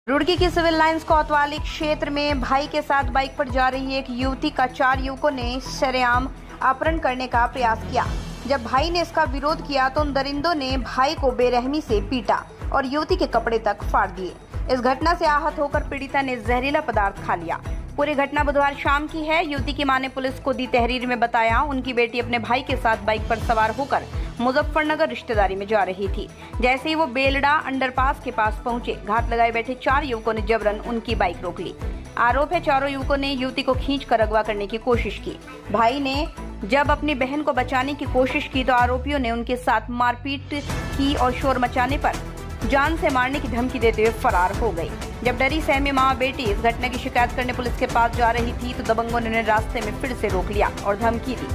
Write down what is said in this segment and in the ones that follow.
रुड़की की civil lines कोतवाली क्षेत्र में भाई के साथ बाइक पर जा रही एक युवती का 4 युवकों ने सरेआम अपहरण करने का प्रयास किया। जब भाई ने इसका विरोध किया तो उन दरिंदों ने भाई को बेरहमी से पीटा और युवती के कपड़े तक फाड़ दिए। इस घटना से आहत होकर पीड़िता ने जहरीला पदार्थ खा लिया। पूरी घटना बुधवार शाम की है। युवती की मां ने पुलिस को दी तहरीर में बताया, उनकी बेटी अपने भाई के साथ बाइक पर सवार होकर मुजफ्फरनगर रिश्तेदारी में जा रही थी। जैसे ही वो बेलड़ा अंडरपास के पास पहुंचे, घात लगाए बैठे 4 युवकों ने जबरन उनकी बाइक रोक ली। आरोप है, चारों युवकों ने युवती को खींचकर अगवा करने की कोशिश की। भाई ने जब अपनी बहन को बचाने की कोशिश की तो आरोपियों ने उनके साथ मारपीट की और शोर मचाने पर जान से मारने की धमकी देते हुए फरार हो गई। जब डरी सहमी मां बेटी इस घटना की शिकायत करने पुलिस के पास जा रही थी तो दबंगों ने उन्हें रास्ते में फिर से रोक लिया और धमकी दी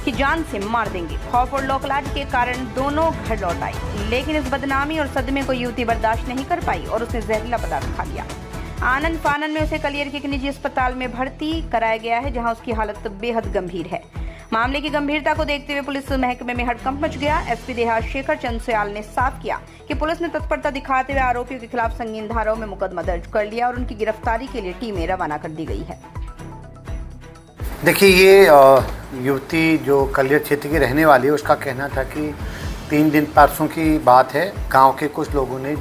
कि जान से मार देंगे। खौफ और लोकलाज के कारण दोनों घर लौट आई, लेकिन इस बदनामी और सदमे को युवती बर्दाश्त नहीं कर पाई और उसने जहरीला पदार्थ खा लिया। आनंद फानन में उसे कलियर के एक निजी अस्पताल में भर्ती कराया गया है, जहां उसकी हालत बेहद गंभीर है। मामले की गंभीरता को देखते हुए पुलिस महकमे में हड़कंप मच गया। एसपी देहात शेखर चंद सयाल ने साफ किया कि पुलिस ने तत्परता दिखाते हुए आरोपियों के खिलाफ संगीन धाराओं में मुकदमा दर्ज कर लिया और उनकी गिरफ्तारी के लिए टीमें रवाना कर दी गई है। देखिए, ये युवती जो कलियर क्षेत्र की रहने वाली है, उसका कहना था कि 3 दिन परसों की बात है, गांव के कुछ लोगों ने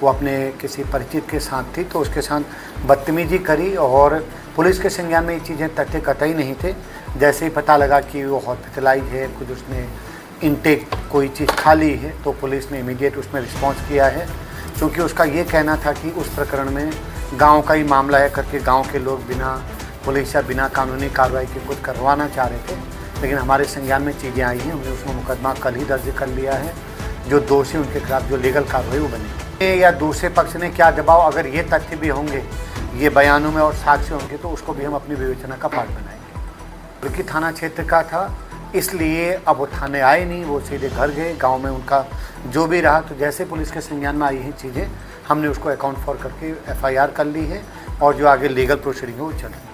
वो अपने किसी परिचित के साथ थी तो उसके साथ बदतमीजी करी और पुलिस के संज्ञान में ये चीज़ें तथ्य कतई नहीं थे। जैसे ही पता लगा कि वो हॉस्पिटलाइज है, कुछ उसने इनटेक कोई चीज़ खा ली है, तो पुलिस ने इमीडिएट उसमें रिस्पॉन्स किया है। क्योंकि उसका ये कहना था कि उस प्रकरण में गांव का ही मामला है करके गांव के लोग बिना पुलिस या बिना कानूनी कार्रवाई के कुछ करवाना चाह रहे थे, लेकिन हमारे संज्ञान में चीज़ें आई हैं। हमने उसमें मुकदमा कल ही दर्ज कर लिया है। जो दोषी उनके खिलाफ जो लीगल कार्रवाई वो बनेगी। या दूसरे पक्ष ने क्या दबाव, अगर ये तथ्य भी होंगे, ये बयानों में और साक्ष्य होंगे, तो उसको भी हम अपनी विवेचना का पार्ट बनाएंगे। रुड़की थाना क्षेत्र का था, इसलिए अब वो थाने आए नहीं, वो सीधे घर गए। गांव में उनका जो भी रहा, तो जैसे पुलिस के संज्ञान में आई हैं चीज़ें, हमने उसको अकाउंट फॉर करके FIR कर ली है और जो आगे लीगल प्रोसीडिंग है वो चल रही है।